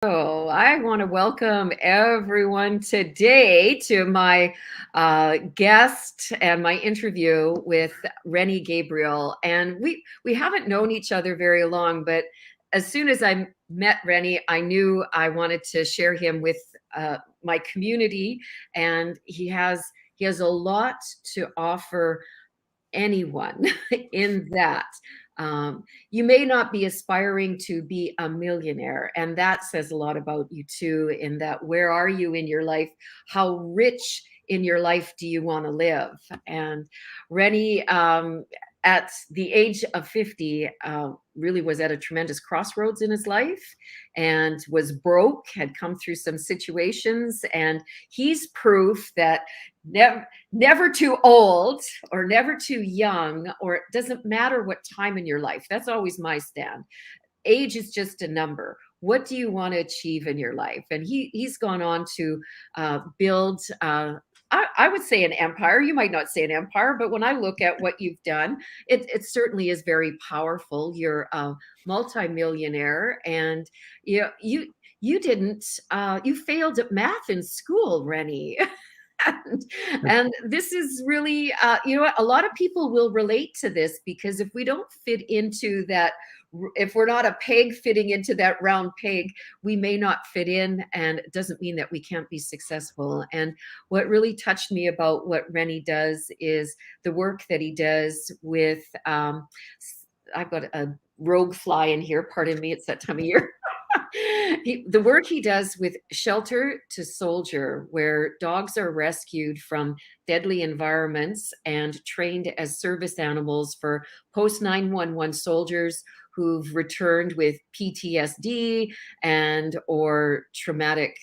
So I want to welcome everyone today to my guest and my interview with Rennie Gabriel. And we haven't known each other very long, but as soon as I met Rennie, I knew I wanted to share him with my community, and he has a lot to offer anyone in that. You may not be aspiring to be a millionaire, and that says a lot about you too. In that, where are you in your life? How rich in your life do you want to live? And Rennie, at the age of 50, really was at a tremendous crossroads in his life and was broke, had come through some situations, and he's proof that never too old or never too young, or it doesn't matter what time in your life. That's always my stand. Age is just a number. What do you want to achieve in your life? And he's gone on to build I would say an empire. You might not say an empire, but when I look at what you've done, it certainly is very powerful. You're a multimillionaire, and you didn't you failed at math in school, Rennie. and, and this is really, a lot of people will relate to this, because if we don't fit into that, if we're not a peg fitting into that round peg, we may not fit in, and it doesn't mean that we can't be successful. And what really touched me about what Rennie does is the work that he does with, I've got a rogue fly in here, pardon me, it's that time of year. The work he does with Shelter to Soldier, where dogs are rescued from deadly environments and trained as service animals for post 911 soldiers who've returned with PTSD and or traumatic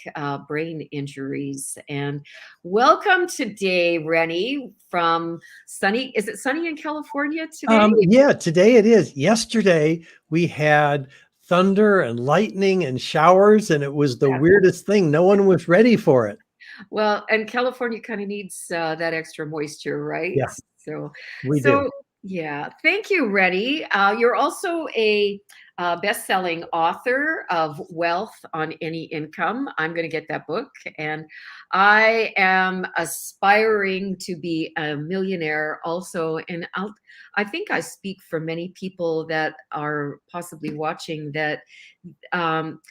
brain injuries. And welcome today, Rennie, from sunny, is it sunny in California today? Yeah, today it is. Yesterday we had thunder and lightning and showers, and it was the weirdest thing. No one was ready for it. Well, and California kind of needs that extra moisture, right? Yeah, So, we do. so yeah. Thank you, Reddy. You're also a best-selling author of Wealth on Any Income. I'm going to get that book, and I am aspiring to be a millionaire also. And I think I speak for many people that are possibly watching that. Um,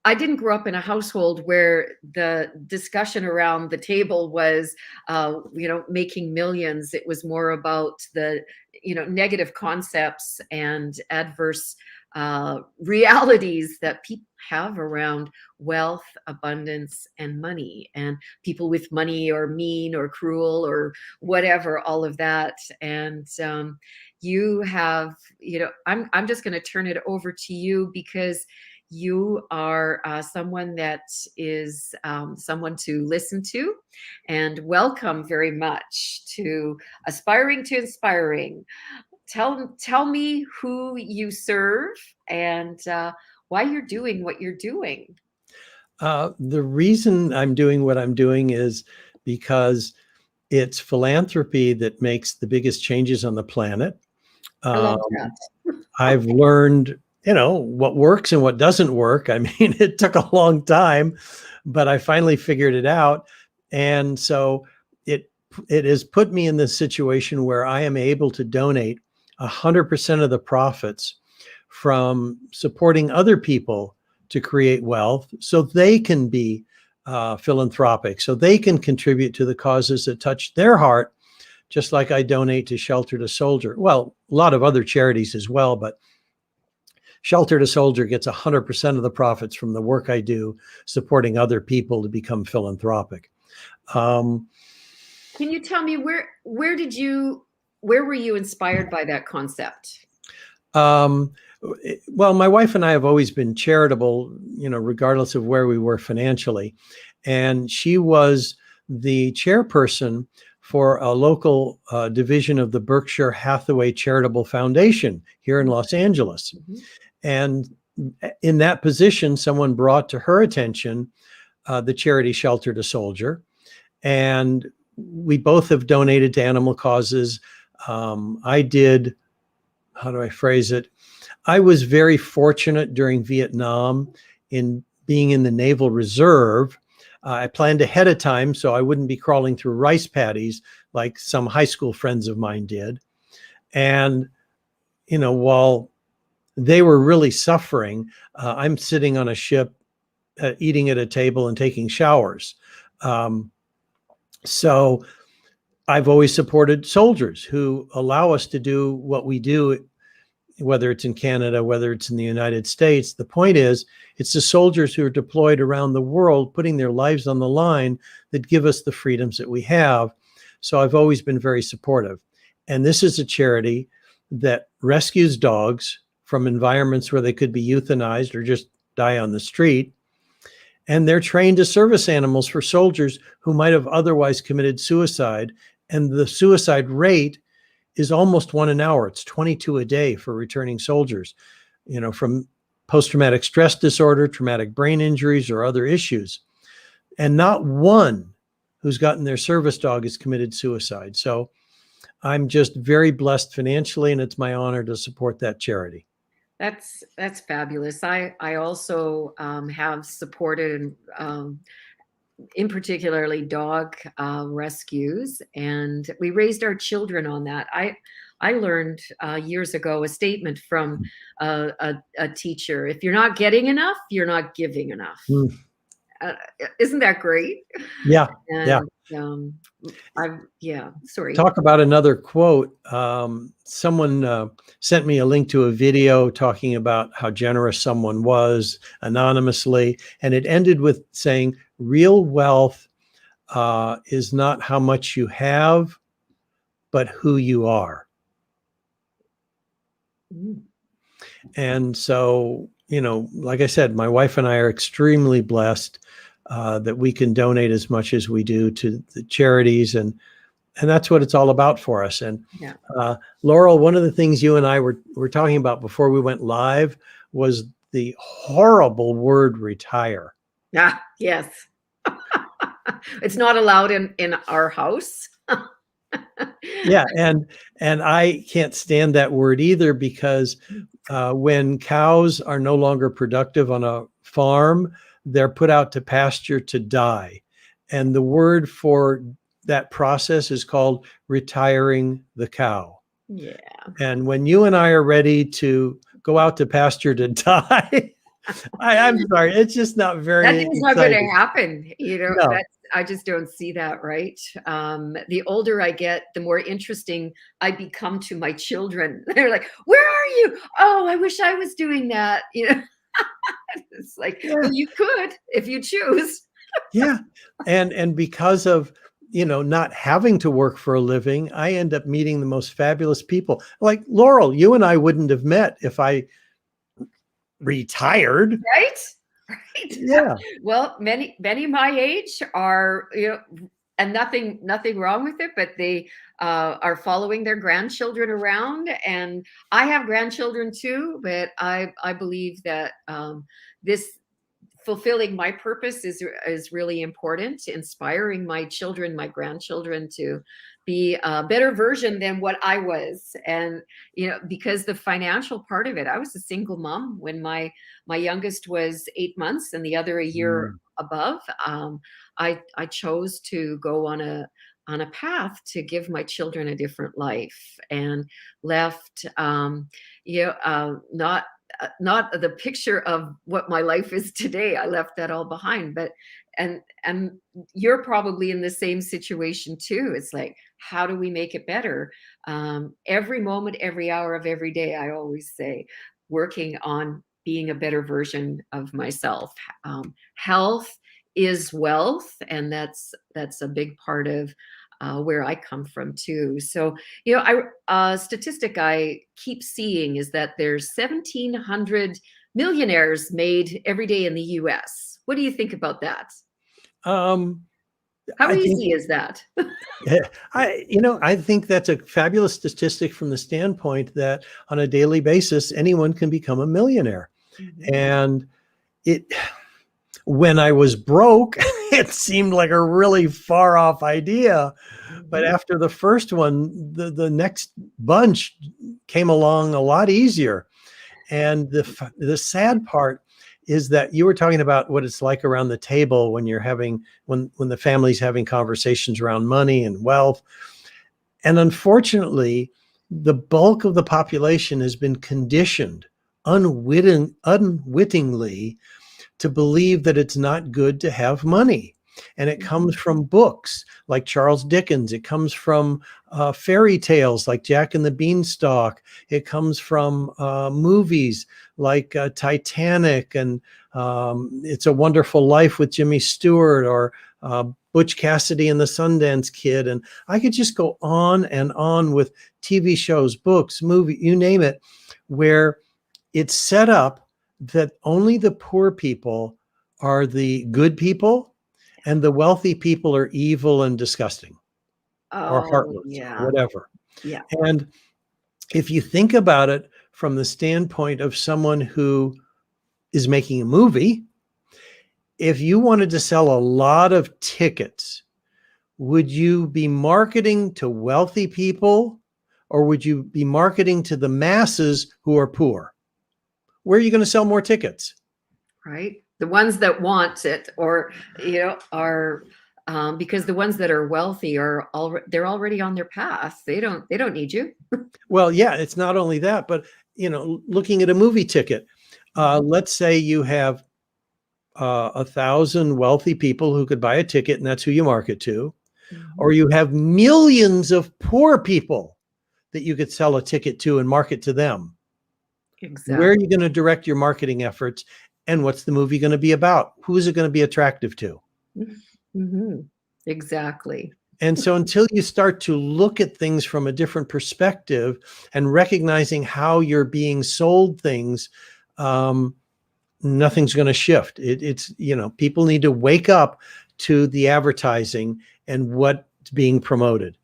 I didn't grow up in a household where the discussion around the table was, making millions. It was more about the, negative concepts and adverse realities that people have around wealth, abundance, and money. And people with money are mean or cruel or whatever, all of that. And you have, I'm just going to turn it over to you, because you are someone that is someone to listen to, and welcome very much to Aspiring to Inspiring. Tell me who you serve, and why you're doing what you're doing. The reason I'm doing what I'm doing is because it's philanthropy that makes the biggest changes on the planet. I love Um, that. I've learned, what works and what doesn't work. I mean, it took a long time, but I finally figured it out. And so it has put me in this situation where I am able to donate 100% of the profits from supporting other people to create wealth, so they can be philanthropic, so they can contribute to the causes that touch their heart, just like I donate to Shelter to Soldier. Well, a lot of other charities as well, but Shelter to Soldier gets 100% of the profits from the work I do supporting other people to become philanthropic. Can you tell me where were you inspired by that concept? Well, my wife and I have always been charitable, regardless of where we were financially. And she was the chairperson for a local division of the Berkshire Hathaway Charitable Foundation here in Los Angeles. Mhm. And in that position, someone brought to her attention the charity Shelter to Soldier. And we both have donated to animal causes. I did, how do I phrase it? I was very fortunate during Vietnam in being in the Naval Reserve, I planned ahead of time so I wouldn't be crawling through rice paddies like some high school friends of mine did. And, while they were really suffering, I'm sitting on a ship, eating at a table and taking showers. So I've always supported soldiers who allow us to do what we do, whether it's in Canada, whether it's in the United States. The point is, it's the soldiers who are deployed around the world, putting their lives on the line, that give us the freedoms that we have. So I've always been very supportive. And this is a charity that rescues dogs from environments where they could be euthanized or just die on the street. And they're trained as service animals for soldiers who might have otherwise committed suicide. And the suicide rate is almost 1 an hour. It's 22 a day for returning soldiers, from post-traumatic stress disorder, traumatic brain injuries, or other issues. And not one who's gotten their service dog has committed suicide. So I'm just very blessed financially, and it's my honor to support that charity. That's fabulous. I also have supported in particularly dog rescues, and we raised our children on that. I learned years ago a statement from a teacher: if you're not getting enough, you're not giving enough. Isn't that great? Yeah. And, yeah. Sorry. Talk about another quote. Someone sent me a link to a video talking about how generous someone was anonymously. And it ended with saying, real wealth is not how much you have, but who you are. Mm. And so, like I said, my wife and I are extremely blessed that we can donate as much as we do to the charities, and that's what it's all about for us. And Laurel, one of the things you and I were talking about before we went live was the horrible word retire. Ah, yes. It's not allowed in our house. Yeah, and I can't stand that word either, because when cows are no longer productive on a farm, they're put out to pasture to die. And the word for that process is called retiring the cow. Yeah. And when you and I are ready to go out to pasture to die, I'm sorry, it's just not very exciting. That's not going to happen. No. I just don't see that, right? The older I get, the more interesting I become to my children. They're like, where are you? Oh, I wish I was doing that. It's like, well, you could if you choose. Yeah. And because of, not having to work for a living, I end up meeting the most fabulous people. Like Laurel, you and I wouldn't have met if I retired. Right? Yeah. Well, many my age are, and nothing wrong with it, but they are following their grandchildren around. And I have grandchildren too, but I believe that this fulfilling my purpose is really important, inspiring my children, my grandchildren to be a better version than what I was. And, because the financial part of it, I was a single mom when my youngest was 8 months and the other a year above. I chose to go on a path to give my children a different life, and left, not the picture of what my life is today. I left that all behind. But and you're probably in the same situation too. It's like, how do we make it better? Every moment, every hour of every day, I always say, working on being a better version of myself. Health is wealth, and that's a big part of where I come from too. So, statistic I keep seeing is that there's 1,700 millionaires made every day in the U.S. What do you think about that? How easy is that? I think that's a fabulous statistic from the standpoint that on a daily basis, anyone can become a millionaire. Mm-hmm. And when I was broke, it seemed like a really far off idea. But after the first one, the next bunch came along a lot easier. And the sad part is that you were talking about what it's like around the table when you're having, when the family's having conversations around money and wealth. And unfortunately, the bulk of the population has been conditioned unwittingly to believe that it's not good to have money. And it comes from books like Charles Dickens. It comes from fairy tales like Jack and the Beanstalk. It comes from movies like Titanic and It's a Wonderful Life with Jimmy Stewart, or Butch Cassidy and the Sundance Kid. And I could just go on and on with TV shows, books, movie, you name it, where it's set up that only the poor people are the good people and the wealthy people are evil and disgusting or Oh, heartless or yeah. whatever. Yeah. And if you think about it from the standpoint of someone who is making a movie, if you wanted to sell a lot of tickets, would you be marketing to wealthy people or would you be marketing to the masses who are poor? Where are you going to sell more tickets? Right. The ones that want it, or, are, because the ones that are wealthy are they're already on their path. They don't need you. Well, yeah, it's not only that, but looking at a movie ticket, let's say you have 1,000 wealthy people who could buy a ticket and that's who you market to, or you have millions of poor people that you could sell a ticket to and market to them. Where are Exactly. you going to direct your marketing efforts? And what's the movie going to be about? Who is it going to be attractive to? Mm-hmm. Exactly. And so until you start to look at things from a different perspective and recognizing how you're being sold things, nothing's going to shift. It's, people need to wake up to the advertising and what's being promoted.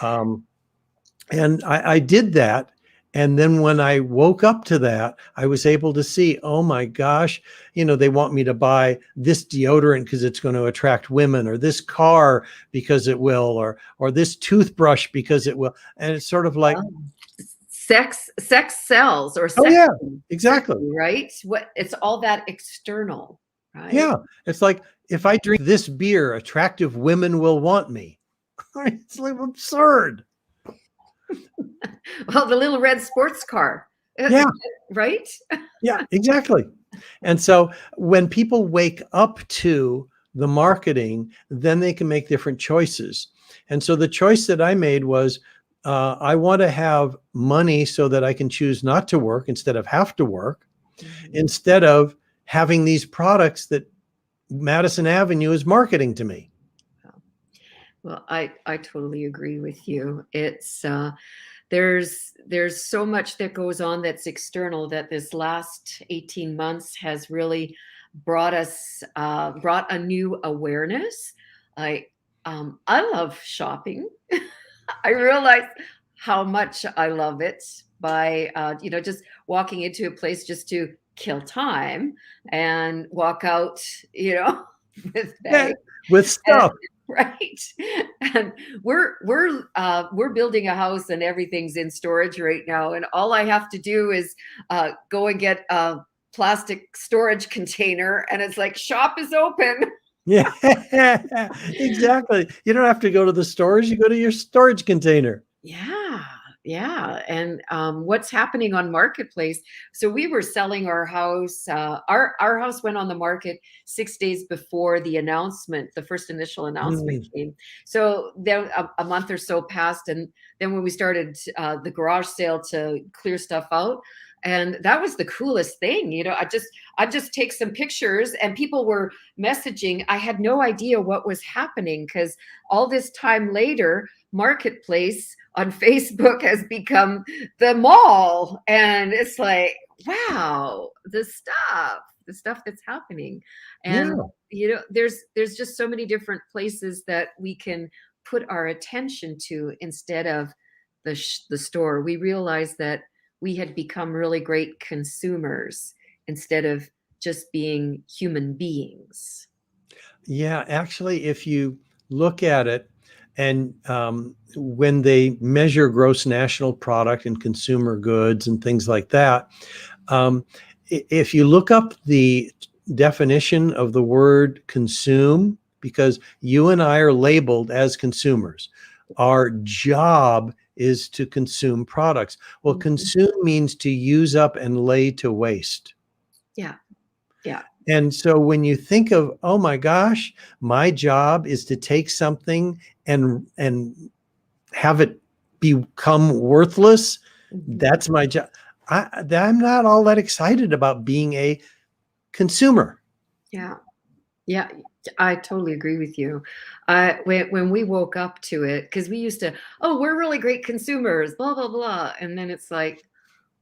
And I did that. And then when I woke up to that, I was able to see, oh my gosh, they want me to buy this deodorant because it's going to attract women, or this car because it will, or this toothbrush because it will. And it's sort of like, Sex sells, or oh sex, yeah, exactly. right? It's all that external, right? Yeah. It's like, if I drink this beer, attractive women will want me. It's like absurd. Well, the little red sports car. Yeah. Right? Yeah, exactly. And so when people wake up to the marketing, then they can make different choices. And so the choice that I made was, I want to have money so that I can choose not to work instead of have to work, instead of having these products that Madison Avenue is marketing to me. Well, I totally agree with you. It's there's so much that goes on that's external, that this last 18 months has really brought a new awareness. I love shopping. I realize how much I love it by just walking into a place just to kill time and walk out, with Yeah, bags. with stuff. Right. And we're building a house and everything's in storage right now. And all I have to do is go and get a plastic storage container, and it's like, shop is open. Yeah, exactly. You don't have to go to the stores. You go to your storage container. Yeah. Yeah. And what's happening on Marketplace? So we were selling our house. Our house went on the market 6 days before the announcement, the first initial announcement came. So then a month or so passed, and then when we started the garage sale to clear stuff out, and that was the coolest thing. I just take some pictures, and people were messaging. I had no idea what was happening, because all this time later, Marketplace on Facebook has become the mall. And it's like, wow, the stuff that's happening. And there's just so many different places that we can put our attention to instead of the store. We realized that we had become really great consumers instead of just being human beings. Yeah, actually, if you look at it, and when they measure gross national product and consumer goods and things like that, if you look up the definition of the word consume, because you and I are labeled as consumers, our job is to consume products. Well, Mhm. consume means to use up and lay to waste. Yeah. Yeah. And so when you think of, oh my gosh, my job is to take something and have it become worthless, Mhm. that's my job. I'm not all that excited about being a consumer. Yeah. Yeah, I totally agree with you. When we woke up to it, because we used to, oh, we're really great consumers, blah blah blah, and then it's like,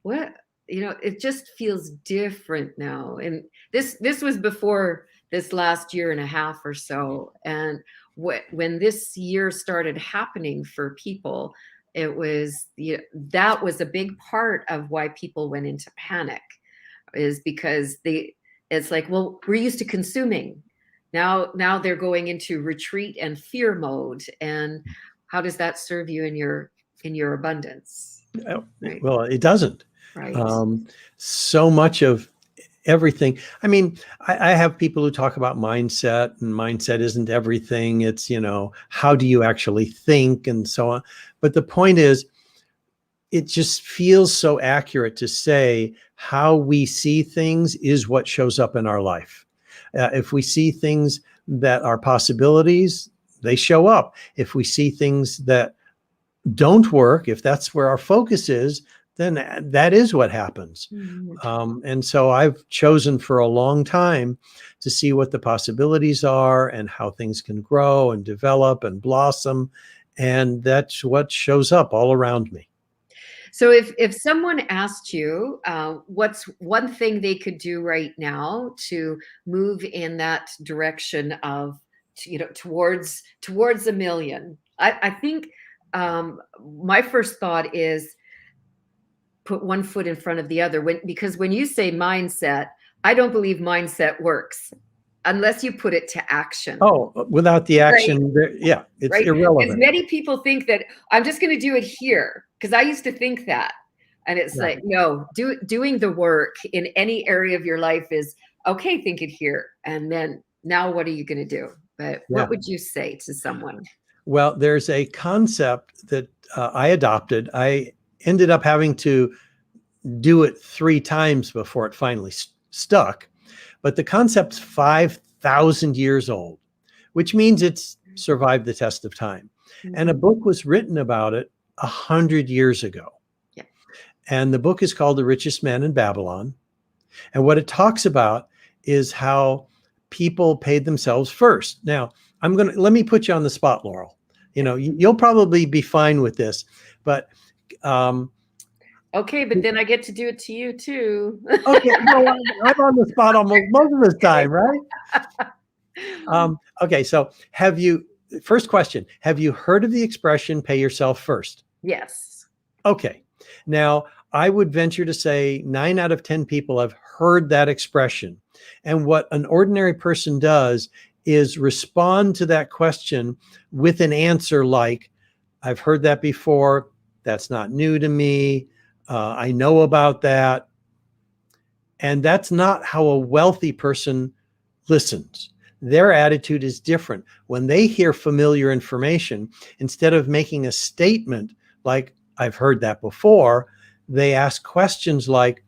what? It just feels different now. And this was before this last year and a half or so. And when this year started happening for people, it was that was a big part of why people went into panic, is because it's like, well, we're used to consuming. Now they're going into retreat and fear mode. And how does that serve you in your abundance? Right. Well, it doesn't. Right. Um, so much of everything. I mean, I have people who talk about mindset, and mindset isn't everything. It's, how do you actually think and so on. But the point is, it just feels so accurate to say how we see things is what shows up in our life. If we see things that are possibilities, they show up. If we see things that don't work, if that's where our focus is, then that is what happens. Mhm. And so I've chosen for a long time to see what the possibilities are and how things can grow and develop and blossom. And that's what shows up all around me. So if someone asked you, what's one thing they could do right now to move in that direction of, towards a million, I think my first thought is put one foot in front of the other. Because when you say mindset, I don't believe mindset works unless you put it to action. Oh, without the Right. action, yeah, it's Right? Because irrelevant. many people think that I'm just going to do it here. Because I used to think that. And it's Yeah, like, no, doing the work in any area of your life is okay, think it here. And then now what are you going to do? But yeah. what would you say to someone? Well, there's a concept that I adopted. I ended up having to do it 3 times before it finally stuck. But the concept's 5,000 years old, which means it's survived the test of time. And a Mhm. book was written about it 100 years ago. Yeah. And the book is called The Richest Man in Babylon. And what it talks about is how people paid themselves first. Now, let me put you on the spot, Laurel. You'll probably be fine with this, but um, Okay, but then I get to do it to you too. okay, well, I'm on the spot almost most of the time, right? Okay, so first question, have you heard of the expression pay yourself first? Yes. Okay. Now, I would venture to say 9 out of 10 people have heard that expression. And what an ordinary person does is respond to that question with an answer like, I've heard that before. That's not new to me. I know about that. And that's not how a wealthy person listens. Their attitude is different. When they hear familiar information, instead of making a statement like, I've heard that before, they ask questions like,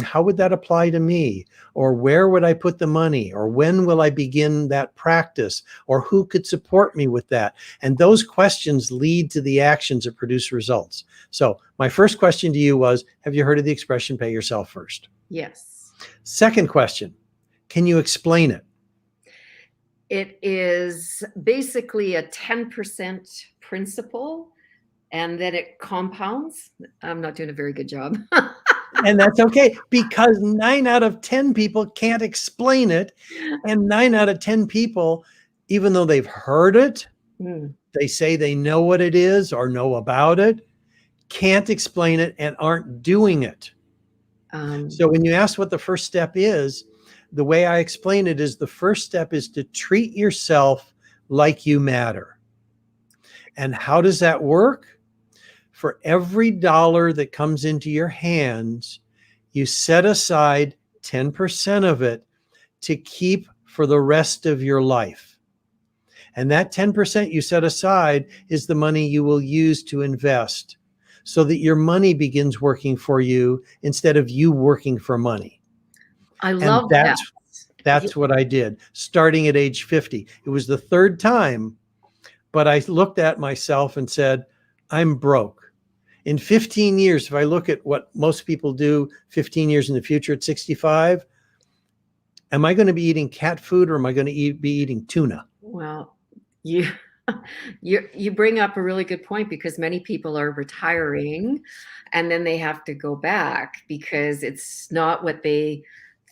how would that apply to me? Or where would I put the money? Or when will I begin that practice? Or who could support me with that? And those questions lead to the actions that produce results. So my first question to you was, have you heard of the expression, pay yourself first? Yes. Second question, can you explain it? It is basically a 10% principle, and then it compounds. I'm not doing a very good job. And that's okay, because 9 out of 10 people can't explain it. And 9 out of 10 people, even though they've heard it, Mm. they say they know what it is or know about it, can't explain it and aren't doing it. Um, So when you ask what the first step is, the way I explain it is the first step is to treat yourself like you matter. And how does that work? For every dollar that comes into your hands, you set aside 10% of it to keep for the rest of your life. And that 10% you set aside is the money you will use to invest so that your money begins working for you instead of you working for money. I And love that. that's what I did starting at age 50. It was the third time, but I looked at myself and said, I'm broke. In 15 years, if I look at what most people do 15 years in the future at 65, am I going to be eating cat food or am I going to be eating tuna? Well, you you bring up a really good point, because many people are retiring and then they have to go back because it's not what they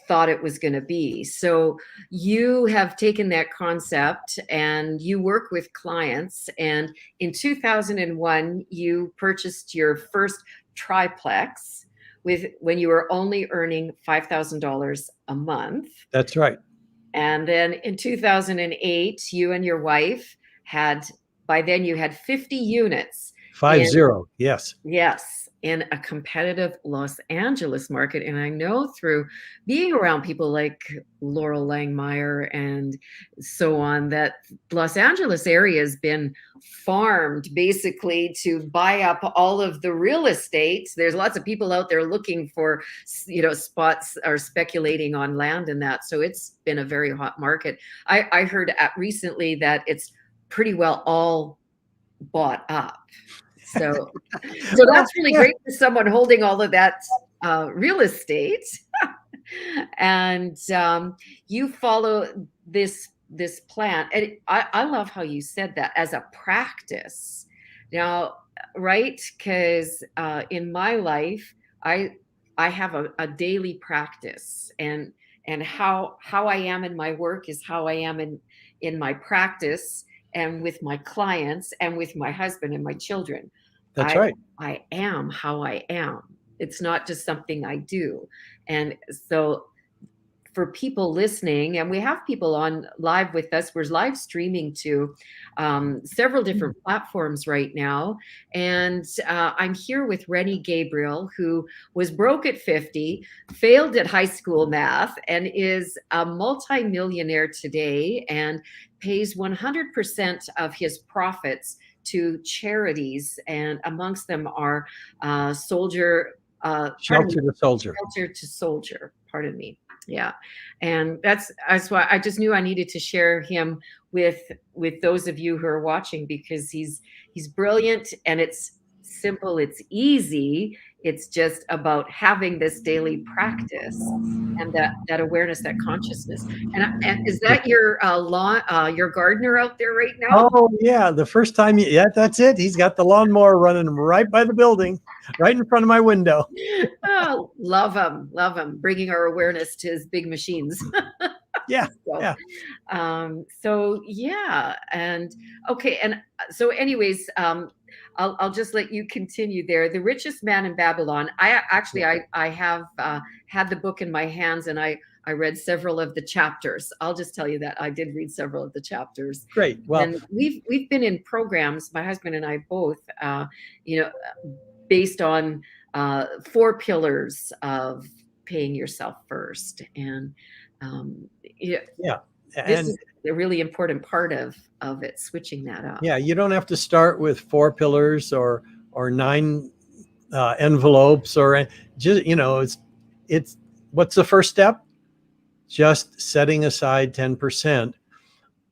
thought it was going to be. So you have taken that concept and you work with clients, and in 2001 you purchased your first triplex with when you were only earning $5,000 a month. That's right. And then in 2008, you and your wife had, by then you had 50 units 50. Yes. yes, in a competitive Los Angeles market. And I know through being around people like Laurel Langmeyer and so on, that Los Angeles area has been farmed basically to buy up all of the real estate. There's lots of people out there looking for, spots or speculating on land and that. So it's been a very hot market. I heard recently that it's pretty well all bought up. So that's really great for someone holding all of that real estate. And you follow this plan. And I love how you said that, as a practice. Now, right? Because in my life, I have a daily practice, and how I am in my work is how I am in my practice, and with my clients, and with my husband and my children. That's right. I am how I am. It's not just something I do. And so for people listening, and we have people on live with us, we're live streaming to several different platforms right now. And I'm here with Rennie Gabriel, who was broke at 50, failed at high school math, and is a multi-millionaire today, and pays 100% of his profits to charities, and amongst them are Shelter to Soldier, pardon me. Yeah. And that's why I just knew I needed to share him with those of you who are watching, because he's brilliant, and it's simple, it's easy. It's just about having this daily practice and that awareness, that consciousness. And is that your your gardener out there right now? Oh yeah, the first time, that's it. He's got the lawnmower running right by the building, right in front of my window. Oh, love him, bringing our awareness to his big machines. Yeah, So yeah, and okay, and so anyways, I'll just let you continue there. The Richest Man in Babylon. I have had the book in my hands, and I read several of the chapters. I'll just tell you that I did read several of the chapters. Great. Well, and we've been in programs, my husband and I both, based on 4 pillars of paying yourself first, and this is a really important part of it, switching that up. Yeah, you don't have to start with 4 pillars or 9 envelopes, or just, it's what's the first step? Just setting aside 10%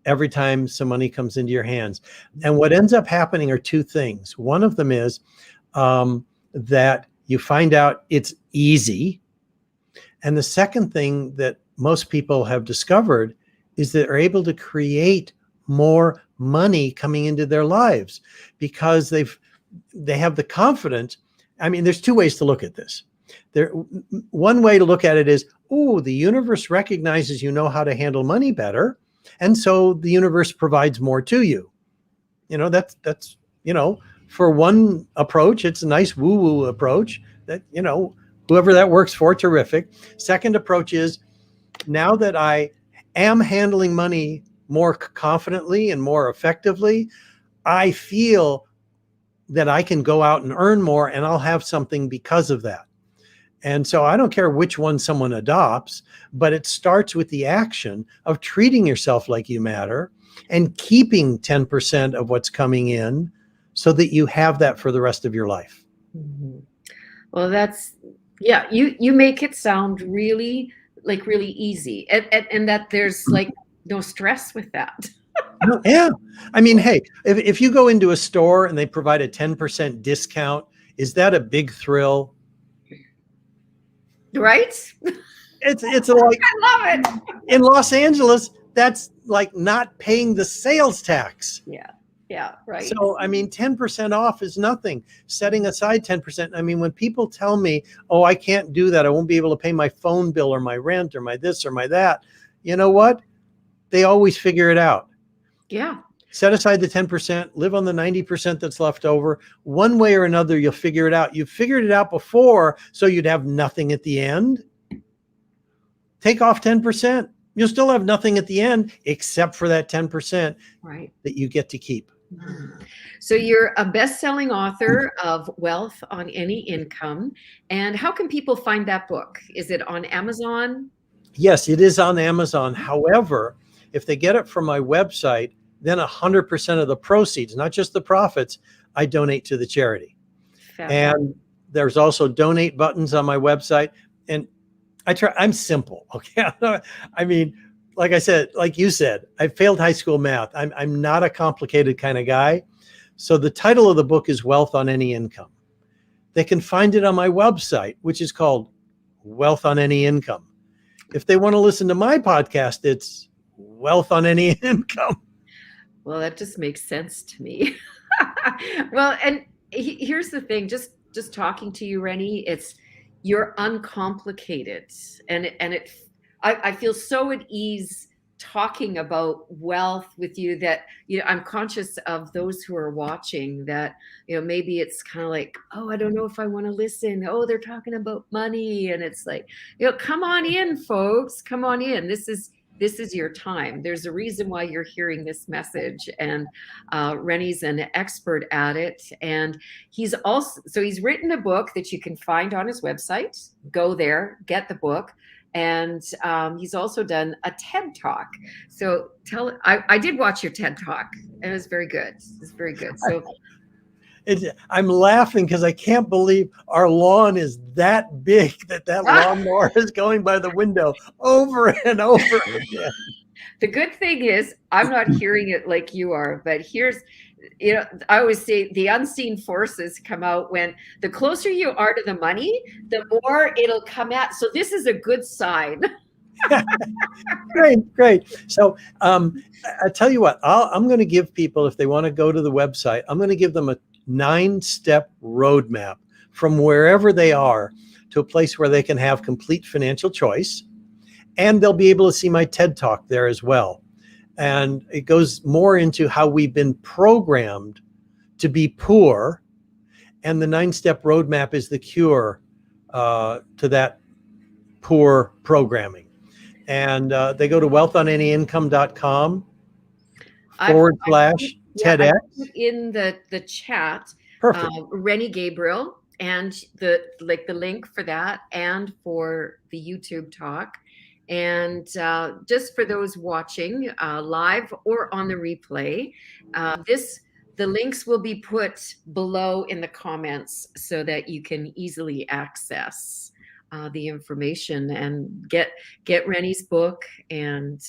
every time some money comes into your hands. And what ends up happening are 2 things. One of them is that you find out it's easy. And the second thing that most people have discovered is that they're able to create more money coming into their lives, because they have the confidence. I mean, there's 2 ways to look at this. One way to look at it is, the universe recognizes you know how to handle money better, and so the universe provides more to you. That's for one approach, it's a nice woo-woo approach that, whoever that works for, terrific. Second approach is, now that I am handling money more confidently and more effectively, I feel that I can go out and earn more, and I'll have something because of that. And so I don't care which one someone adopts, but it starts with the action of treating yourself like you matter and keeping 10% of what's coming in so that you have that for the rest of your life. Mhm. Well, that's, yeah, you make it sound really really easy, and that there's like no stress with that. No, yeah. I mean, hey, if you go into a store and they provide a 10% discount, is that a big thrill? Right? It's like I love it. in Los Angeles, that's like not paying the sales tax. Yeah. Yeah, right. So, I mean, 10% off is nothing. Setting aside 10%. I mean, when people tell me, oh, I can't do that, I won't be able to pay my phone bill or my rent or my this or my that, you know what? They always figure it out. Yeah. Set aside the 10%, live on the 90% that's left over. One way or another, you'll figure it out. You figured it out before, so you'd have nothing at the end. Take off 10%. You'll still have nothing at the end except for that 10% Right. that you get to keep. So you're a best-selling author of Wealth on Any Income. And how can people find that book? Is it on Amazon? Yes, it is on Amazon. However, if they get it from my website, then 100% of the proceeds, not just the profits, I donate to the charity. Fabulous. And there's also donate buttons on my website. And I'm simple. Okay. I mean, like I said, like you said, I failed high school math. I'm not a complicated kind of guy. So the title of the book is Wealth on Any Income. They can find it on my website, which is called Wealth on Any Income. If they want to listen to my podcast, it's Wealth on Any Income. Well, that just makes sense to me. Well, and here's the thing, just talking to you, Rennie, it's you're uncomplicated, and I feel so at ease talking about wealth with you that I'm conscious of those who are watching that maybe it's kind of like, oh, I don't know if I want to listen. Oh, they're talking about money, and it's like, come on in, folks, come on in. This is your time. There's a reason why you're hearing this message. And Rennie's an expert at it. And he's written a book that you can find on his website. Go there, get the book. And he's also done a TED Talk. So I did watch your TED Talk. And it was very good. It's very good. So I'm laughing because I can't believe our lawn is that big that lawnmower is going by the window over and over again. The good thing is I'm not hearing it like you are, but I always say the unseen forces come out when the closer you are to the money, the more it'll come at. So this is a good sign. Great. So I tell you what, I'm going to give people, if they want to go to the website, I'm going to give them a 9-step roadmap from wherever they are to a place where they can have complete financial choice. And they'll be able to see my TED Talk there as well. And it goes more into how we've been programmed to be poor. And the 9-step roadmap is the cure to that poor programming. And they go to wealthonanyincome.com /TEDx. I put in the chat. Perfect. Rennie Gabriel, and the link for that, and for the YouTube talk. And just for those watching live or on the replay, the links will be put below in the comments so that you can easily access the information and get Rennie's book and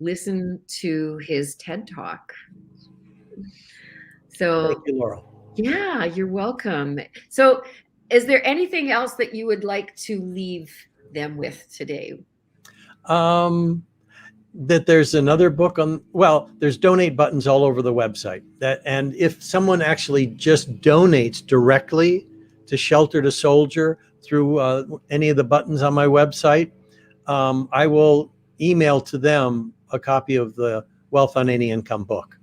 listen to his TED Talk. So thank you, Laurel. Yeah, you're welcome. So is there anything else that you would like to leave them with today? That there's another book there's donate buttons all over the website. And if someone actually just donates directly to Shelter to Soldier through any of the buttons on my website, I will email to them a copy of the Wealth on Any Income book.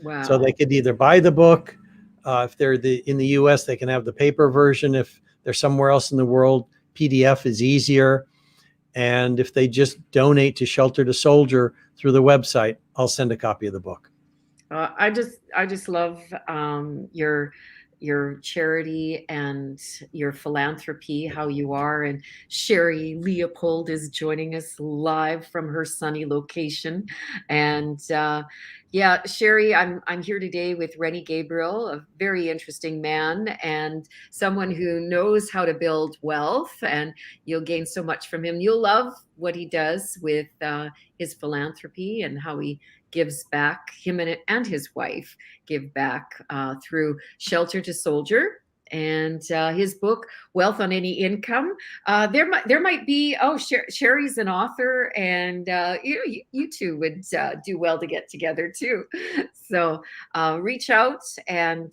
Wow. So they could either buy the book. If they're in the US, they can have the paper version. If they're somewhere else in the world, PDF is easier. And if they just donate to Shelter to Soldier through the website, I'll send a copy of the book. I just love your your charity and your philanthropy, how you are. And Sherry Leopold is joining us live from her sunny location. And yeah, Sherry, I'm here today with Rennie Gabriel, a very interesting man and someone who knows how to build wealth. And you'll gain so much from him. You'll love what he does with his philanthropy and how he gives back. Him and his wife give back through Shelter to Soldier, and his book Wealth on Any Income. There might be, oh, Sherry's an author, and you two would do well to get together too. So reach out and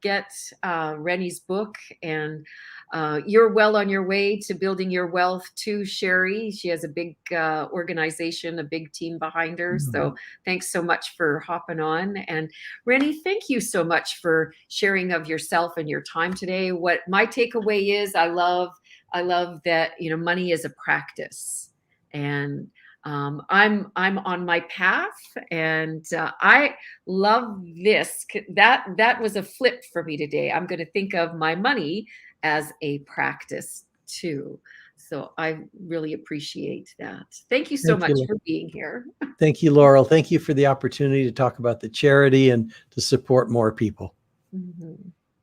get Rennie's book, and you're well on your way to building your wealth too, Sherry. She has a big organization, a big team behind her. So thanks so much for hopping on. And Rennie, thank you so much for sharing of yourself and your time today. What my takeaway is, I love that, money is a practice, and I'm on my path, and I love this. That was a flip for me today. I'm going to think of my money as a practice too. So I really appreciate that. Thank you so much for being here. Thank you, Laurel. Thank you for the opportunity to talk about the charity and to support more people.